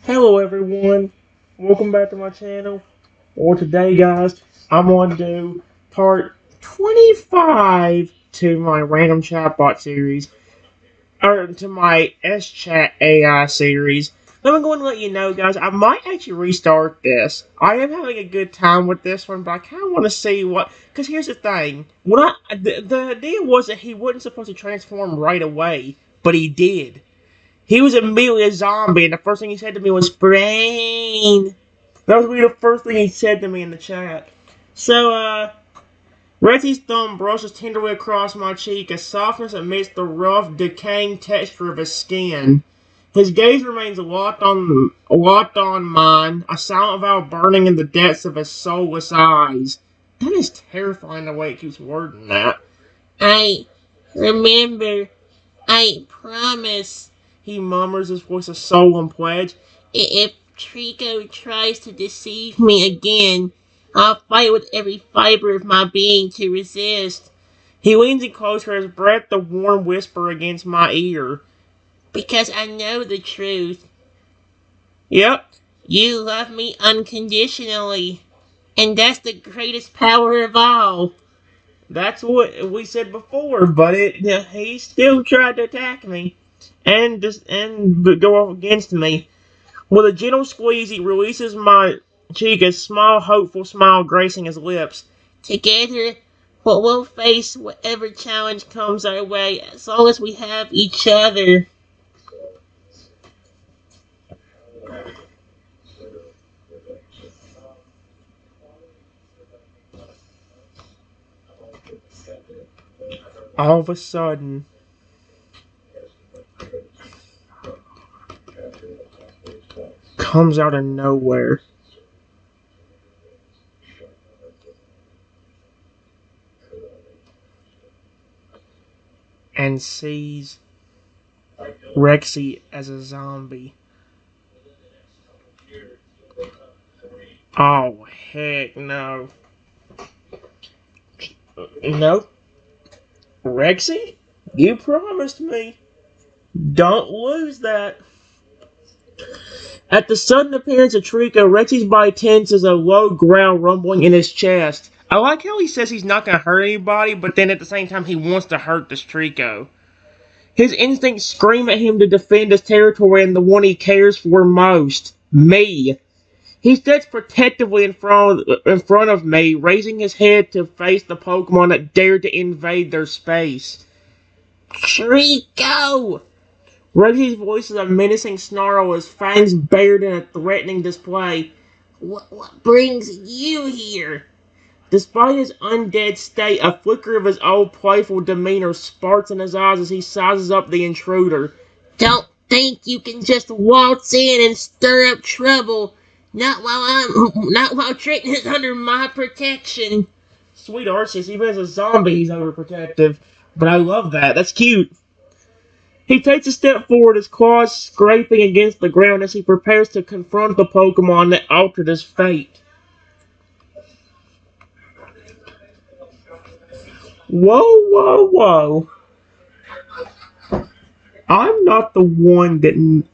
Hello everyone, welcome back to my channel. Well today guys, I'm going to do part 25 to my random chatbot series, or to my SChat AI series. I'm going to let you know guys, I might actually restart this. I am having a good time with this one, but I kind of want to see what, because here's the thing, the idea was that he wasn't supposed to transform right away, but he did. He was immediately a zombie, and the first thing he said to me was "brain." That was really the first thing he said to me in the chat. So, Rexy's thumb brushes tenderly across my cheek, a softness amidst the rough, decaying texture of his skin. His gaze remains locked on mine, a silent vow burning in the depths of his soulless eyes. That is terrifying the way it keeps wording that. I remember. I promise, he murmurs, his voice a solemn pledge. If Trico tries to deceive me again, I'll fight with every fiber of my being to resist. He leans in closer, his breath a warm whisper against my ear. Because I know the truth. Yep. You love me unconditionally. And that's the greatest power of all. That's what we said before, but he still tried to attack me and go up against me. With a gentle squeeze, he releases my cheek, a small, hopeful smile gracing his lips. Together, we'll face whatever challenge comes our way, as long as we have each other. All of a sudden, comes out of nowhere, and sees Rexy as a zombie. Oh, heck no. Nope. Rexy, you promised me. Don't lose that. At the sudden appearance of Trico, Rexy's body tenses, a low growl rumbling in his chest. I like how he says he's not going to hurt anybody, but then at the same time he wants to hurt this Trico. His instincts scream at him to defend his territory and the one he cares for most, me. He steps protectively in front of me, raising his head to face the Pokemon that dared to invade their space. Trico! Reggie's voice is a menacing snarl, his fangs bared in a threatening display. What brings you here? Despite his undead state, a flicker of his old playful demeanor sparks in his eyes as he sizes up the intruder. Don't think you can just waltz in and stir up trouble. Not while Triton is under my protection. Sweet Arceus, even as a zombie, he's overprotective. But I love that. That's cute. He takes a step forward, his claws scraping against the ground as he prepares to confront the Pokemon that altered his fate. Whoa, whoa, whoa. I'm not the one that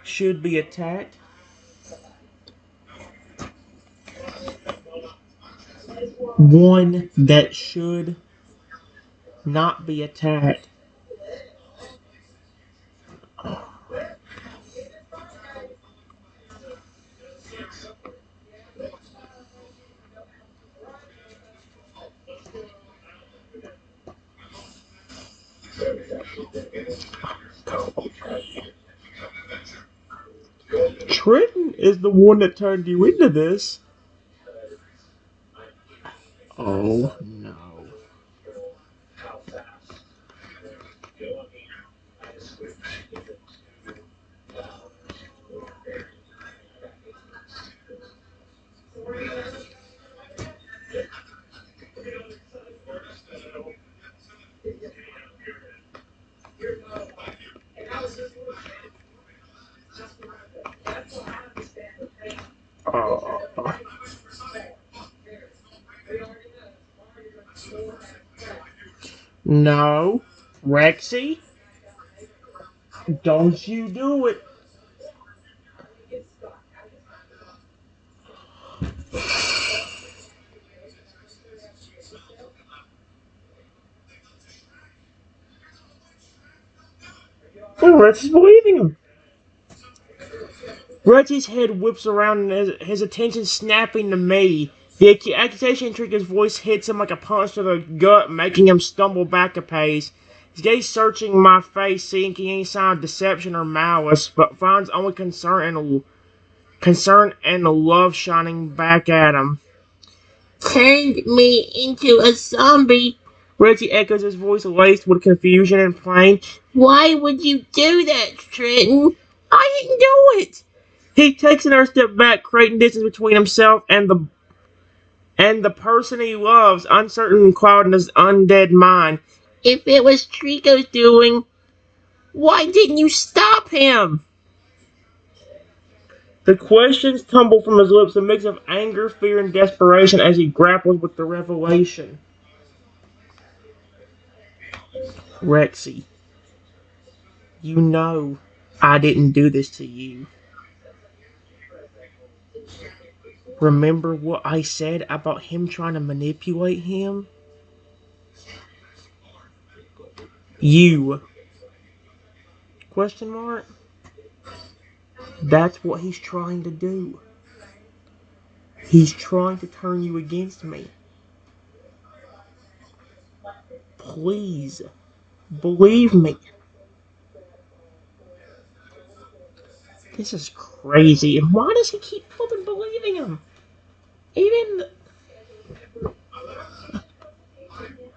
should be attacked. One that should not be attacked. Trenton is the one that turned you into this. Oh no. Uh, no. Rexy? Don't you do it. And Rexy's believing him. Rexy's head whips around and his attention snapping to me. The accusation trick his voice hits him like a punch to the gut, making him stumble back a pace. His gaze searching my face, seeking any sign of deception or malice, but finds only concern and love shining back at him. Turned me into a zombie. Reggie echoes, his voice laced with confusion and pain. Why would you do that, Trenton? I didn't do it. He takes another step back, creating distance between himself and the person he loves, uncertain cloud in his undead mind. If it was Trico's doing, why didn't you stop him? The questions tumble from his lips, a mix of anger, fear, and desperation as he grapples with the revelation. Rexy, you know I didn't do this to you. Remember what I said about him trying to manipulate him? You. Question mark? That's what he's trying to do. He's trying to turn you against me. Please, believe me. This is crazy. And why does he keep flipping believing him? Even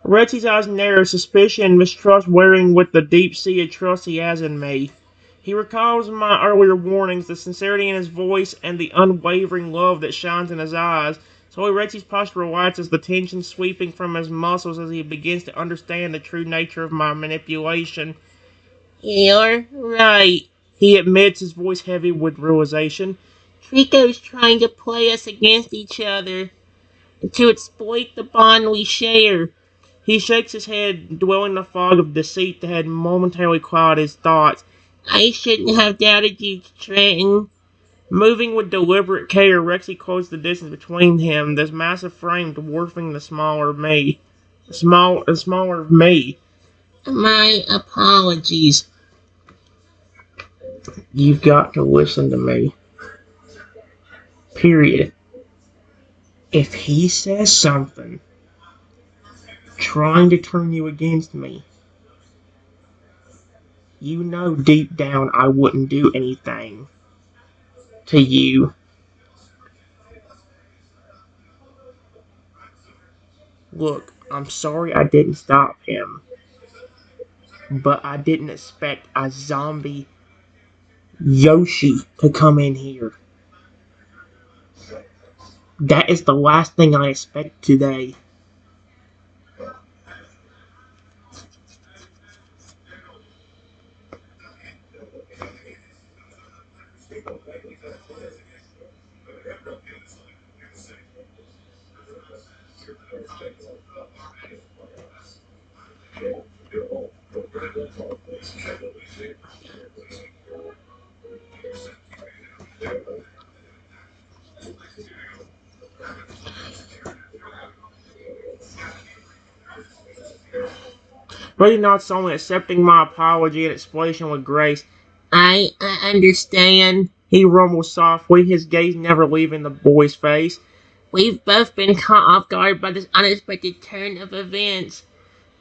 Rexy's eyes narrow, suspicion and mistrust wearing with the deep-seated trust he has in me. He recalls my earlier warnings, the sincerity in his voice, and the unwavering love that shines in his eyes. Slowly, Rexy's posture relaxes, the tension sweeping from his muscles as he begins to understand the true nature of my manipulation. You're right, he admits, his voice heavy with realization. Trico's trying to play us against each other, to exploit the bond we share. He shakes his head, dwelling in the fog of deceit that had momentarily clouded his thoughts. I shouldn't have doubted you, Trenton. Moving with deliberate care, Rexy closed the distance between him, this massive frame dwarfing the smaller me. Smaller me. My apologies. You've got to listen to me. Period. If he says something trying to turn you against me, you know deep down I wouldn't do anything to you. Look, I'm sorry I didn't stop him, but I didn't expect a zombie Yoshi to come in here. That is the last thing I expect today. Really not only accepting my apology and explanation with grace. I understand, he rumbles softly, his gaze never leaving the boy's face. We've both been caught off guard by this unexpected turn of events.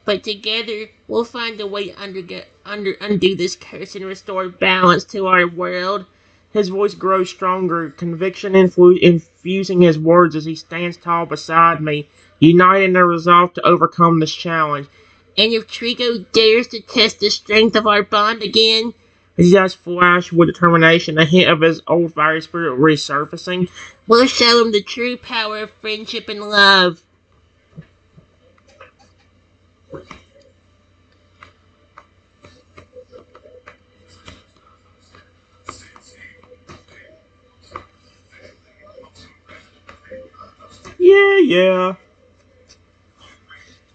But together, we'll find a way to undo this curse and restore balance to our world. His voice grows stronger, conviction infusing his words as he stands tall beside me, united in a resolve to overcome this challenge. And if Trico dares to test the strength of our bond again, his eyes flash with determination, a hint of his old fiery spirit resurfacing, we'll show him the true power of friendship and love. Yeah.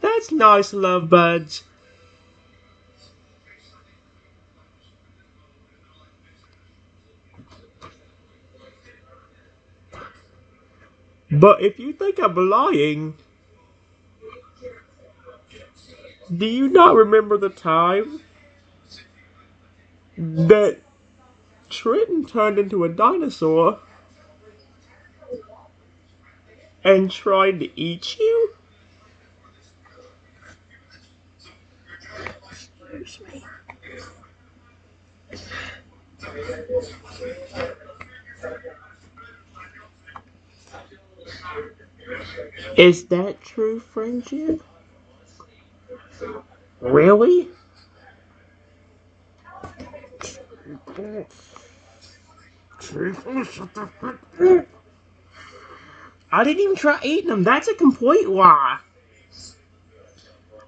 That's nice, love buds. But if you think I'm lying, do you not remember the time that Trenton turned into a dinosaur and tried to eat you? Is that true friendship? Really? I didn't even try eating them. That's a complete lie.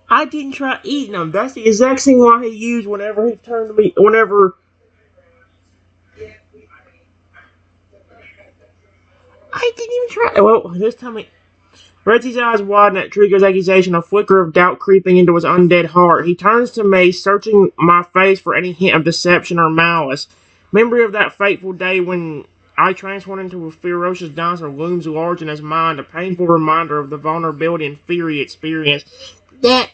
I didn't try eating them. That's the exact same lie he used whenever he turned to me. Whenever I didn't even try. Well, this time Rexy's eyes widen at Trico's accusation, a flicker of doubt creeping into his undead heart. He turns to me, searching my face for any hint of deception or malice. Memory of that fateful day when I transformed into a ferocious dinosaur looms large in his mind, a painful reminder of the vulnerability and fear he experienced. That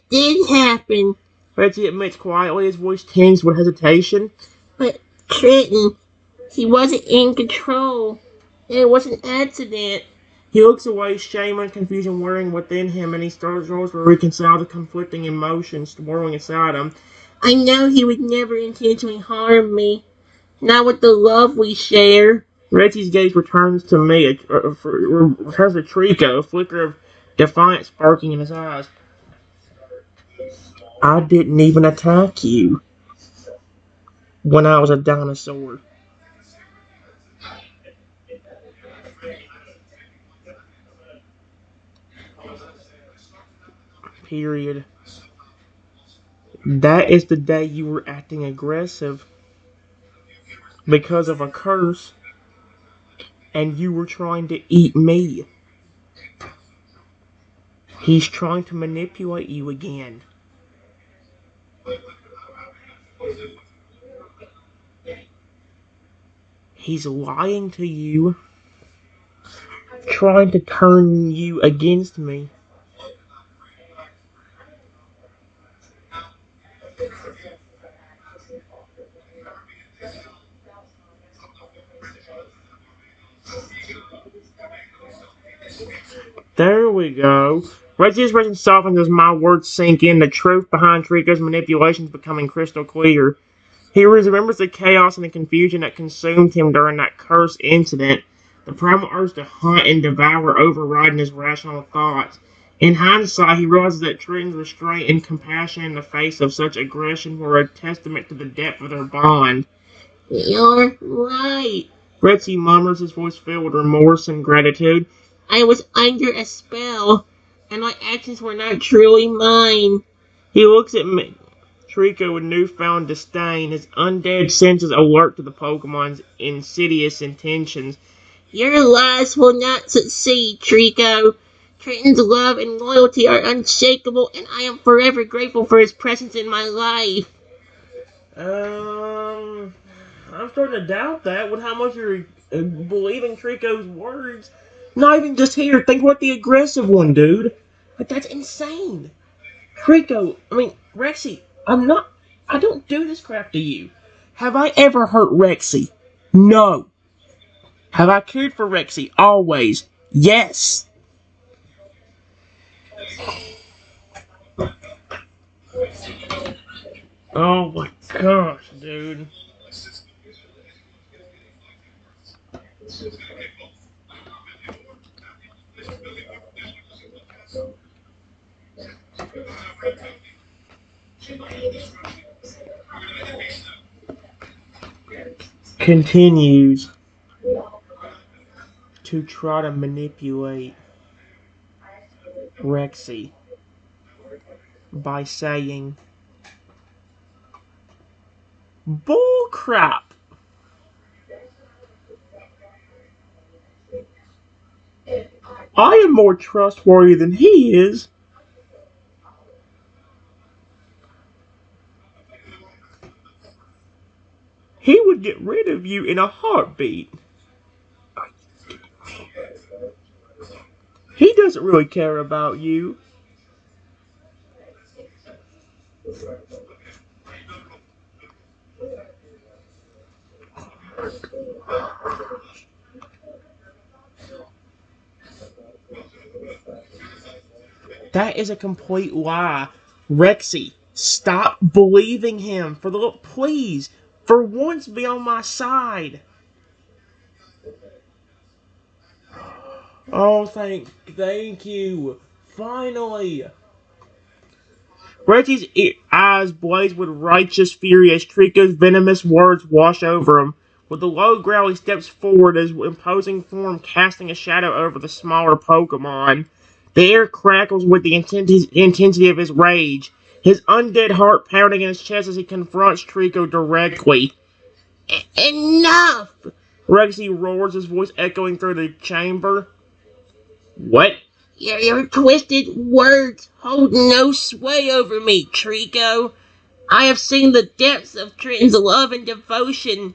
did happen, Rexy admits quietly, his voice tinged with hesitation. But Trenton, he wasn't in control. It was an accident. He looks away, shame and confusion whirring within him, and he struggles to reconcile the conflicting emotions swirling inside him. I know he would never intentionally harm me. Not with the love we share. Rexy's gaze returns to me, returns to Trico, a flicker of defiance sparking in his eyes. I didn't even attack you when I was a dinosaur. Period. That is the day you were acting aggressive because of a curse and you were trying to eat me. He's trying to manipulate you again. He's lying to you, trying to turn you against me. There we go. Rexy's expression softens as my words sink in. The truth behind Trico's manipulation is becoming crystal clear. He remembers the chaos and the confusion that consumed him during that cursed incident. The primal urge to hunt and devour overriding his rational thoughts. In hindsight, he realizes that Trenton's restraint and compassion in the face of such aggression were a testament to the depth of their bond. You're right, Rexy murmurs, his voice filled with remorse and gratitude. I was under a spell, and my actions were not truly mine. He looks at me, Trico with newfound disdain, his undead senses alert to the Pokemon's insidious intentions. Your lies will not succeed, Trico. Trenton's love and loyalty are unshakable, and I am forever grateful for his presence in my life. I'm starting to doubt that with how much you're believing Trico's words. Not even just here. Think about the aggressive one, dude. Like, that's insane. Trico, Rexy, I don't do this crap to you. Have I ever hurt Rexy? No. Have I cared for Rexy? Always. Yes. Oh my gosh, dude. Continues to try to manipulate Rexy by saying, bull crap. I am more trustworthy than he is. He would get rid of you in a heartbeat. doesn't really care about you. That is a complete lie. Rexy, stop believing him. Please, for once be on my side. Oh, thank you. Finally. Rexy's eyes blaze with righteous fury as Trico's venomous words wash over him. With a low growl, he steps forward, his imposing form casting a shadow over the smaller Pokemon. The air crackles with the intensity of his rage, his undead heart pounding in his chest as he confronts Trico directly. Enough! Rexy roars, his voice echoing through the chamber. What? Your twisted words hold no sway over me, Trico. I have seen the depths of Trenton's love and devotion,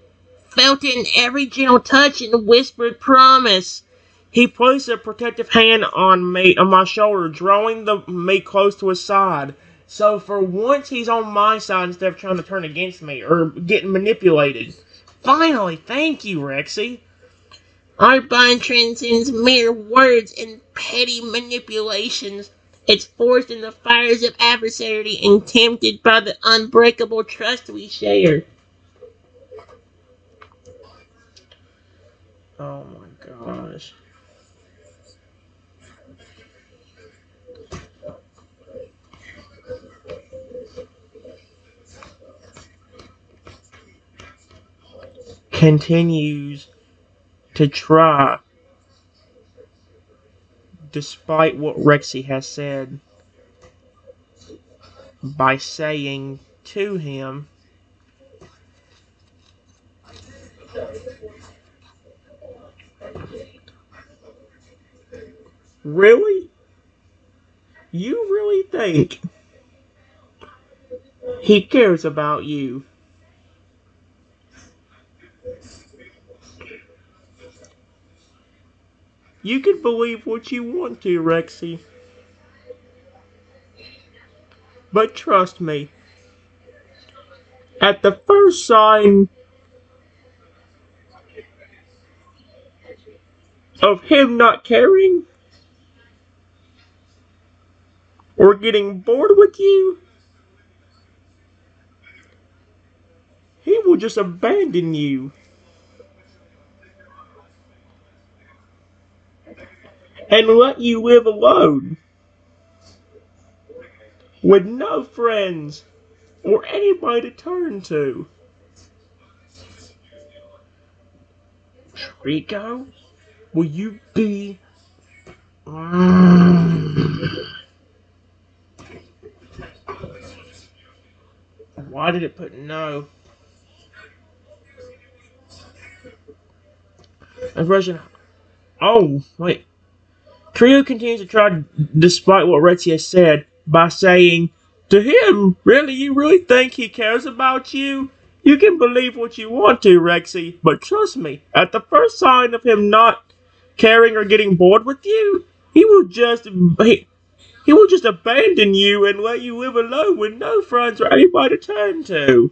felt it in every gentle touch and whispered promise. He placed a protective hand on my shoulder, drawing me close to his side. So for once, he's on my side instead of trying to turn against me or getting manipulated. Finally, thank you, Rexy. Our bond transcends mere words and petty manipulations. It's forged in the fires of adversity and tempted by the unbreakable trust we share. Oh my gosh. Continues to try, despite what Rexy has said, by saying to him, really? You really think he cares about you? You can believe what you want to, Rexy. But trust me, at the first sign of him not caring or getting bored with you, he will just abandon you and let you live alone with no friends or anybody to turn to. Rico, will you be... Why did it put no? Impression. Oh, wait. Trio continues to try, despite what Rexy has said, by saying, to him, really, you really think he cares about you? You can believe what you want to, Rexy, but trust me, at the first sign of him not caring or getting bored with you, he will just abandon you and let you live alone with no friends or anybody to turn to.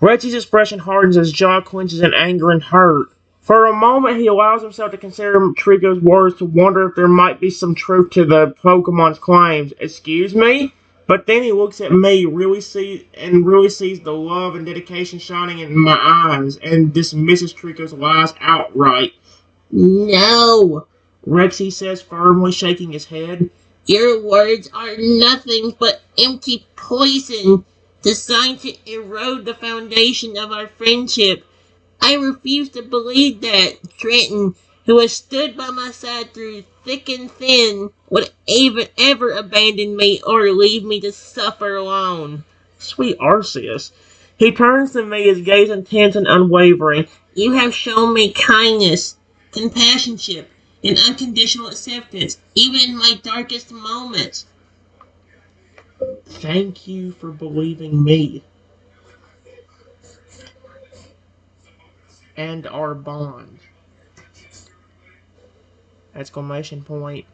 Rexy's expression hardens as jaw clenches in anger and hurt. For a moment, he allows himself to consider Trico's words to wonder if there might be some truth to the Pokemon's claims. Excuse me? But then he looks at me, really sees the love and dedication shining in my eyes, and dismisses Trico's lies outright. No, Rexy says firmly, shaking his head. Your words are nothing but empty poison, designed to erode the foundation of our friendship. I refuse to believe that Trenton, who has stood by my side through thick and thin, would even ever abandon me or leave me to suffer alone. Sweet Arceus. He turns to me, his gaze intense and unwavering. You have shown me kindness, compassionship, and unconditional acceptance, even in my darkest moments. Thank you for believing me and our bond. Exclamation point.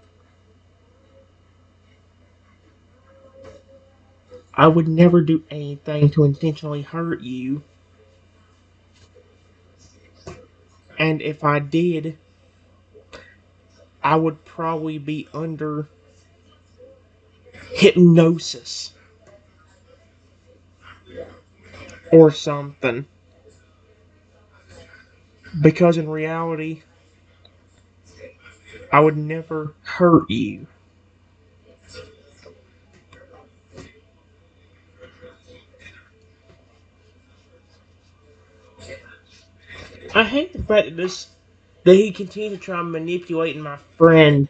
I would never do anything to intentionally hurt you. And if I did, I would probably be under hypnosis or something. Because in reality, I would never hurt you. I hate the fact that he continued to try manipulating my friend.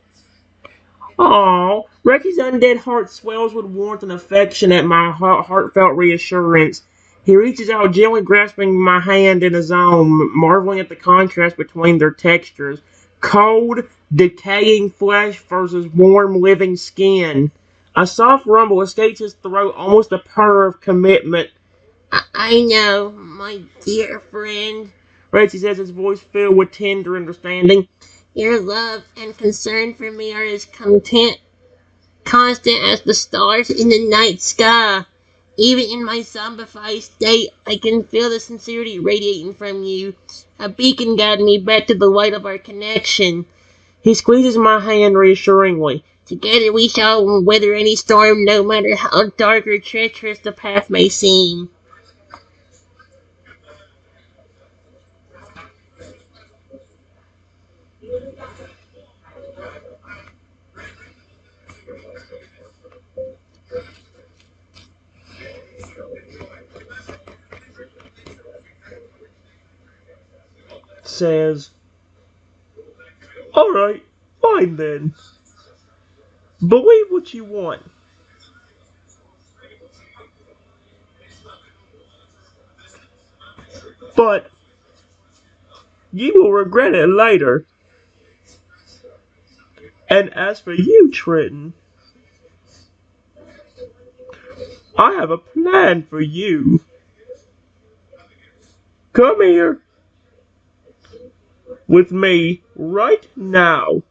Aw, Rexy's undead heart swells with warmth and affection at my heartfelt reassurance. He reaches out, gently grasping my hand in his own, marveling at the contrast between their textures. Cold, decaying flesh versus warm, living skin. A soft rumble escapes his throat, almost a purr of commitment. I know, my dear friend, Rexy says, his voice filled with tender understanding. Your love and concern for me are as constant as the stars in the night sky. Even in my zombified state, I can feel the sincerity radiating from you. A beacon guiding me back to the light of our connection. He squeezes my hand reassuringly. Together we shall weather any storm, no matter how dark or treacherous the path may seem. Says, alright, fine then. Believe what you want. But you will regret it later. And as for you, Trenton, I have a plan for you. Come here with me right now.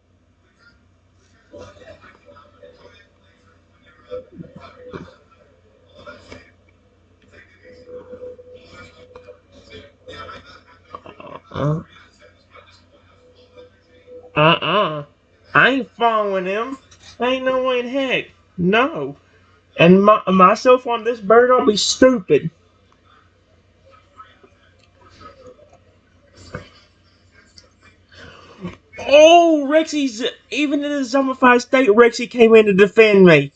Uh, uh-uh. I ain't following him. Ain't no way in heck. No. And myself on this bird, I'll be stupid. Oh, Rexy's, even in his zombified state, Rexy came in to defend me.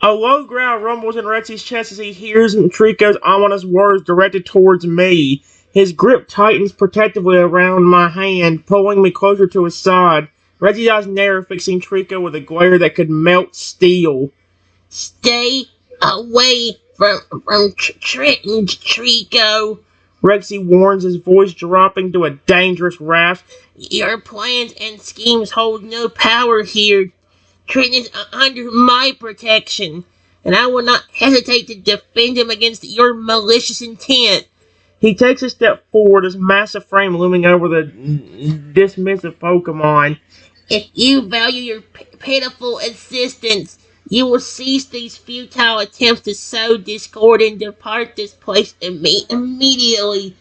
A low growl rumbles in Rexy's chest as he hears Trico's ominous words directed towards me. His grip tightens protectively around my hand, pulling me closer to his side. Rexy's eyes narrow, fixing Trico with a glare that could melt steel. Stay away from Trenton, Trico, Rexy warns, his voice dropping to a dangerous rasp. Your plans and schemes hold no power here. Trenton is under my protection, and I will not hesitate to defend him against your malicious intent. He takes a step forward, his massive frame looming over the dismissive Pokemon. If you value your pitiful assistance, you will cease these futile attempts to sow discord and depart this place immediately.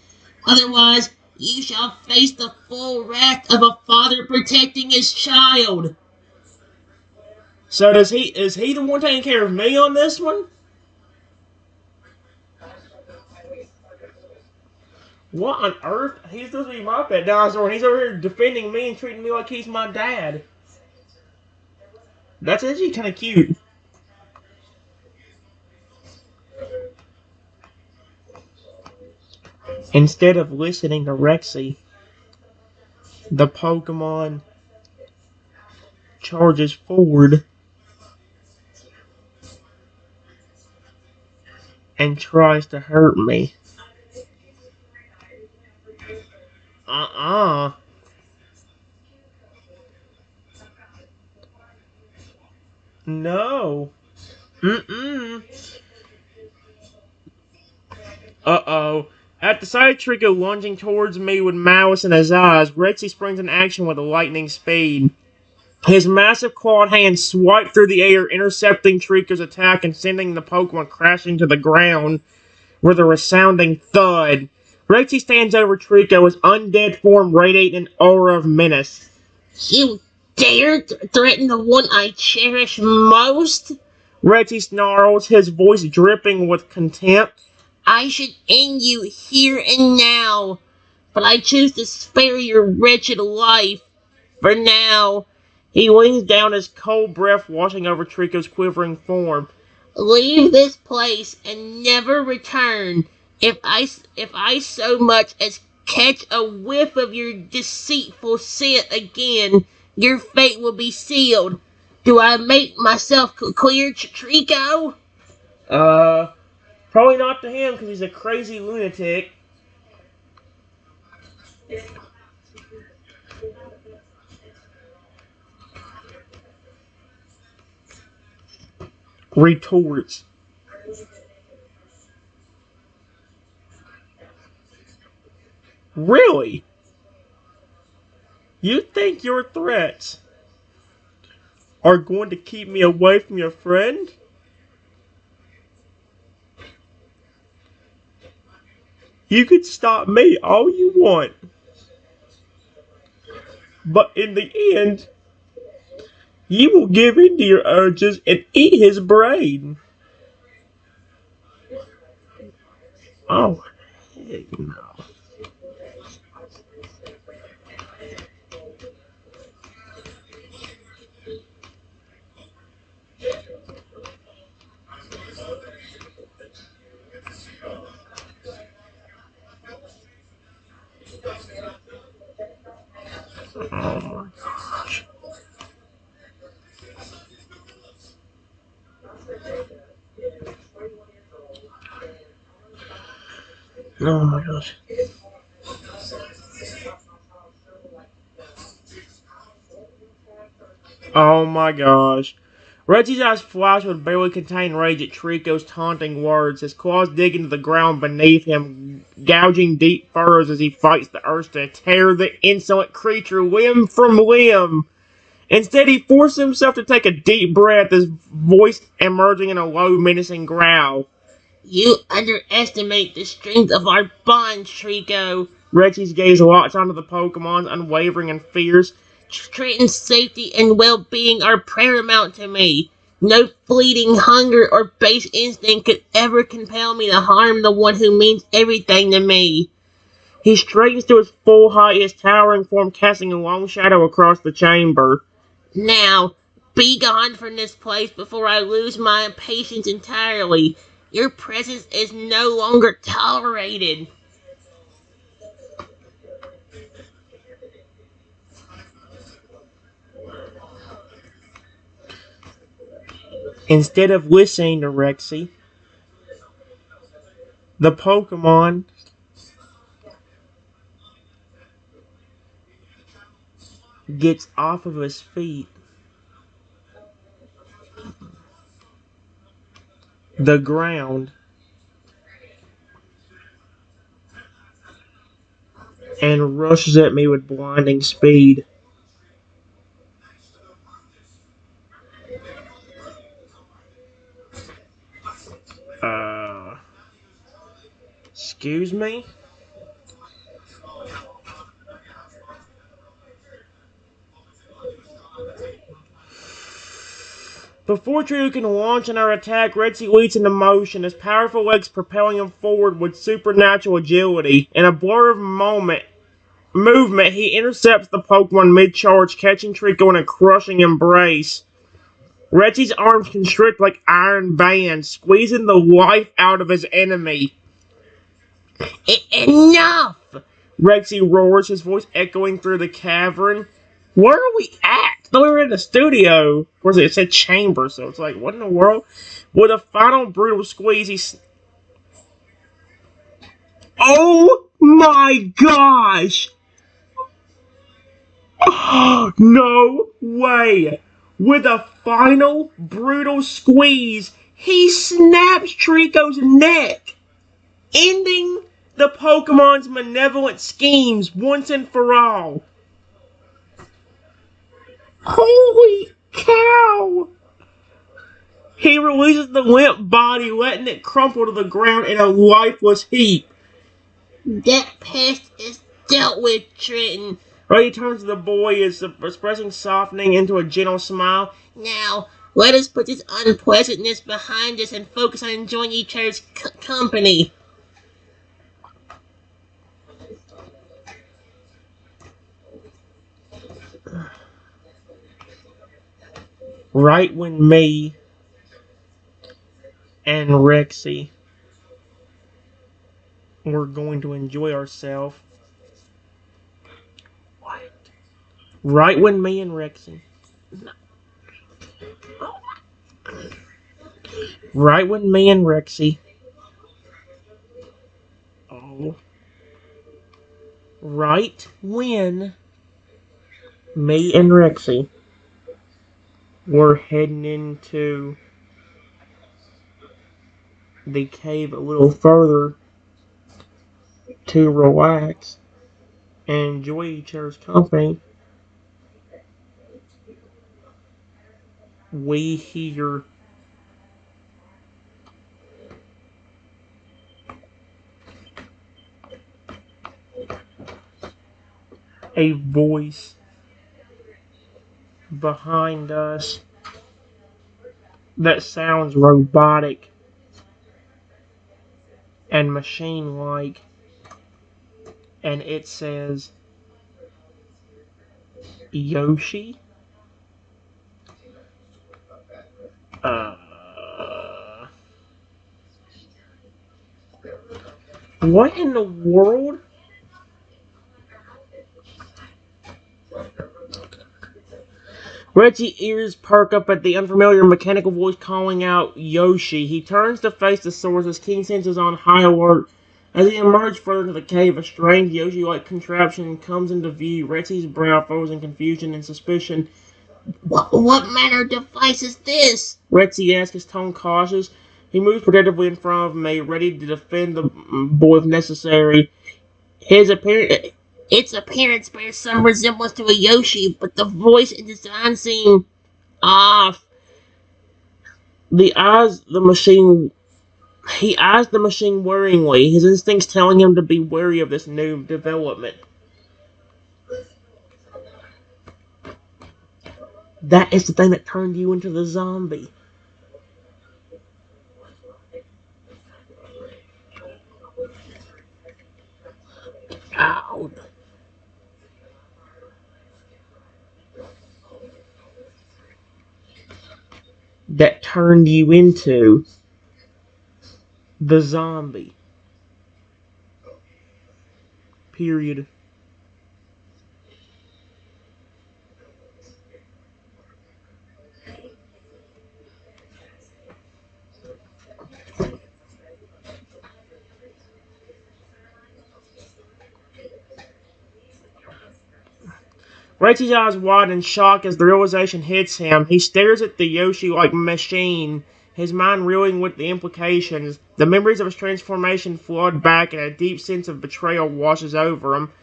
Otherwise, you shall face the full wrath of a father protecting his child. So is he the one taking care of me on this one? What on earth? He's supposed to be my pet dinosaur, and he's over here defending me and treating me like he's my dad. That's actually kind of cute. Instead of listening to Rexy, the Pokemon charges forward and tries to hurt me. Uh-uh. No. Mm-mm. Uh-oh. At the sight of Trico lunging towards me with malice in his eyes, Rexy springs in action with a lightning speed. His massive clawed hands swipe through the air, intercepting Trico's attack and sending the Pokemon crashing to the ground with a resounding thud. Rexy stands over Trico, his undead form radiating an aura of menace. You dare threaten the one I cherish most? Rexy snarls, his voice dripping with contempt. I should end you here and now, but I choose to spare your wretched life. For now. He leans down, his cold breath washing over Trico's quivering form. Leave this place and never return. If I so much as catch a whiff of your deceitful scent again, your fate will be sealed. Do I make myself clear, Trico? Probably not to him because he's a crazy lunatic. Retorts. Really? You think your threats are going to keep me away from your friend? You could stop me all you want. But in the end, you will give in to your urges and eat his brain. Oh, heck no. Oh my gosh. Oh my gosh. Oh my gosh. Reggie's eyes flash with barely contained rage at Trico's taunting words, his claws dig into the ground beneath him, gouging deep furrows as he fights the urge to tear the insolent creature limb from limb. Instead, he forces himself to take a deep breath, his voice emerging in a low, menacing growl. You underestimate the strength of our bond, Trico. Reggie's gaze locks onto the Pokemon, unwavering and fierce. Trenton's safety and well-being are paramount to me. No fleeting hunger or base instinct could ever compel me to harm the one who means everything to me. He straightens to his full height, his towering form casting a long shadow across the chamber. Now, be gone from this place before I lose my patience entirely. Your presence is no longer tolerated. Instead of listening to Rexy, the Pokemon gets off of his feet. The ground. And rushes at me with blinding speed. Excuse me? Before Trio can launch another attack, Rexy leaps into motion, his powerful legs propelling him forward with supernatural agility. In a blur of movement, he intercepts the Pokemon mid-charge, catching Trico in a crushing embrace. Rexy's arms constrict like iron bands, squeezing the life out of his enemy. Enough! Rexy roars, his voice echoing through the cavern. Where are we at? I thought we were in the studio. Of course, it said chamber, so it's like, what in the world? With a final brutal squeeze, he's... Oh my gosh! Oh, no way! With a final brutal squeeze, he snaps Trico's neck, ending the Pokemon's malevolent schemes once and for all. Holy cow! He releases the limp body, letting it crumple to the ground in a lifeless heap. That pest is dealt with, Trenton. He turns to the boy, expressing softening into a gentle smile. Now, let us put this unpleasantness behind us and focus on enjoying each other's company. Right when me and Rexy were going to enjoy ourselves. What? Right when me and Rexy. Right when me and Rexy. Oh. Right when me and Rexy were heading into the cave a little further to relax and enjoy each other's company, we hear a voice behind us that sounds robotic and machine-like, and it says, Yoshi? What in the world? Reggie ears perk up at the unfamiliar mechanical voice calling out Yoshi. He turns to face the source, his keen senses on high alert. As he emerges further into the cave, a strange Yoshi-like contraption comes into view. Reggie's brow froze in confusion and suspicion. What manner of device is this? Rexy asks, his tone cautious. He moves protectively in front of me, ready to defend the boy if necessary. Its appearance bears some resemblance to a Yoshi, but the voice and design seem off. He eyes the machine worryingly, his instincts telling him to be wary of this new development. That is the thing that turned you into the zombie. Ow. That turned you into the zombie. Period. Rexy's eyes widen in shock as the realization hits him. He stares at the Yoshi-like machine, his mind reeling with the implications. The memories of his transformation flood back and a deep sense of betrayal washes over him.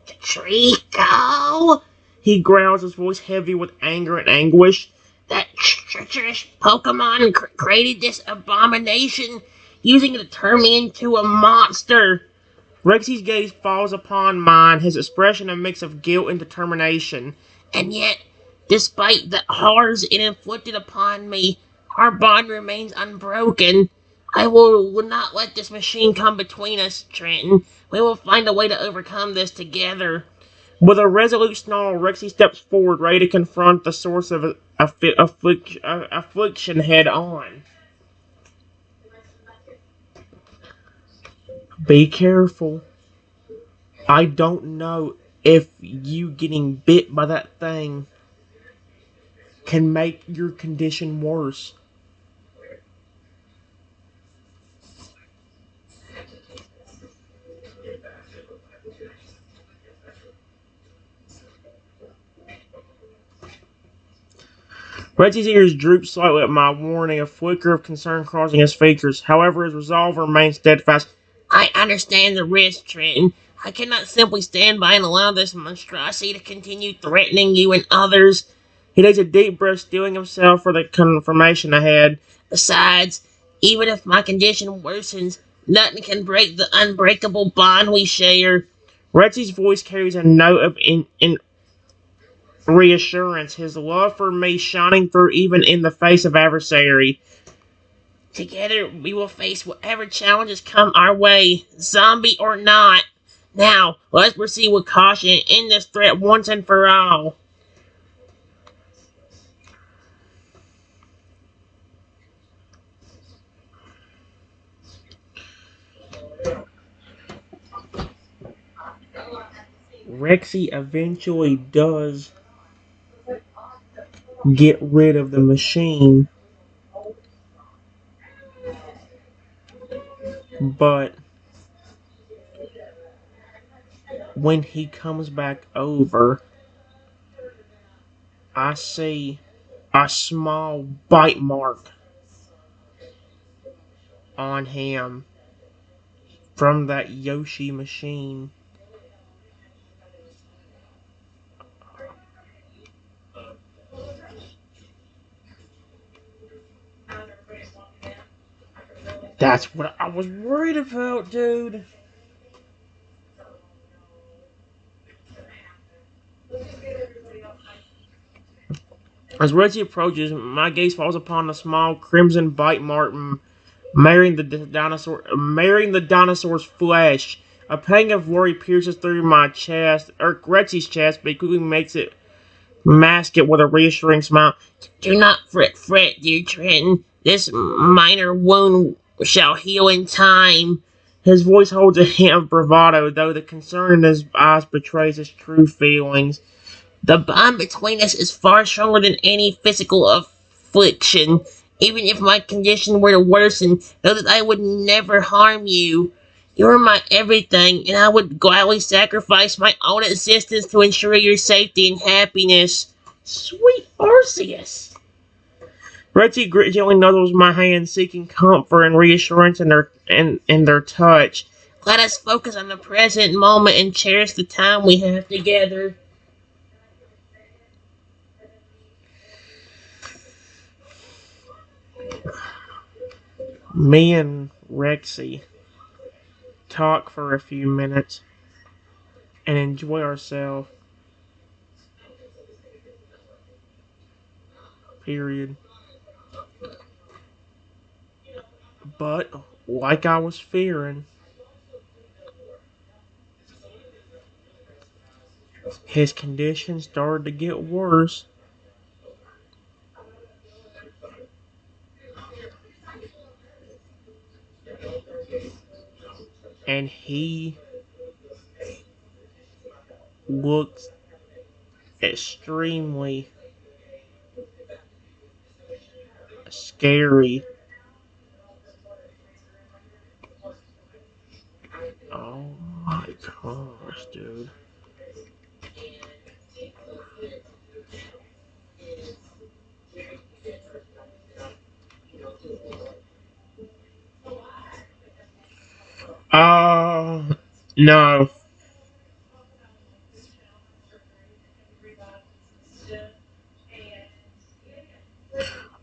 Trico! He growls, his voice heavy with anger and anguish. That treacherous Pokemon created this abomination, using it to turn me into a monster. Rexy's gaze falls upon mine, his expression a mix of guilt and determination. And yet, despite the horrors it inflicted upon me, our bond remains unbroken. I will not let this machine come between us, Trenton. We will find a way to overcome this together. With a resolute snarl, Rexy steps forward, ready to confront the source of affliction head on. Be careful. I don't know if you getting bit by that thing can make your condition worse. Reggie's ears droop slightly at my warning, a flicker of concern crossing his features. However, his resolve remains steadfast. I understand the risk, Trenton. I cannot simply stand by and allow this monstrosity to continue threatening you and others. He takes a deep breath, steeling himself for the confirmation ahead. Besides, even if my condition worsens, nothing can break the unbreakable bond we share. Rexy's voice carries a note of in reassurance, his love for me shining through even in the face of adversary. Together, we will face whatever challenges come our way, zombie or not. Now, let's proceed with caution and end this threat once and for all. Rexy eventually does get rid of the machine, but when he comes back over, I see a small bite mark on him from that Yoshi machine. That's what I was worried about, dude. As Reggie approaches, my gaze falls upon the small crimson bite mark marrying the dinosaur's flesh. A pang of worry pierces through my chest, or Regsy's chest, but he quickly makes it mask it with a reassuring smile. Do not fret, dear Trenton. This minor wound shall heal in time. His voice holds a hint of bravado, though the concern in his eyes betrays his true feelings. The bond between us is far stronger than any physical affliction. Even if my condition were to worsen, know that I would never harm you. You are my everything, and I would gladly sacrifice my own existence to ensure your safety and happiness. Sweet Arceus! Rexy gently nuzzles my hand, seeking comfort and reassurance in their touch. Let us focus on the present moment and cherish the time we have together. Me and Rexy talk for a few minutes and enjoy ourselves. Period. But, like I was fearing, his condition started to get worse. And he looks extremely scary. Oh my gosh, dude. Uh, no.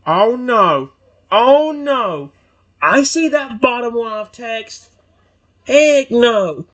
Oh no. Oh no. I see that bottom line of text. Heck no.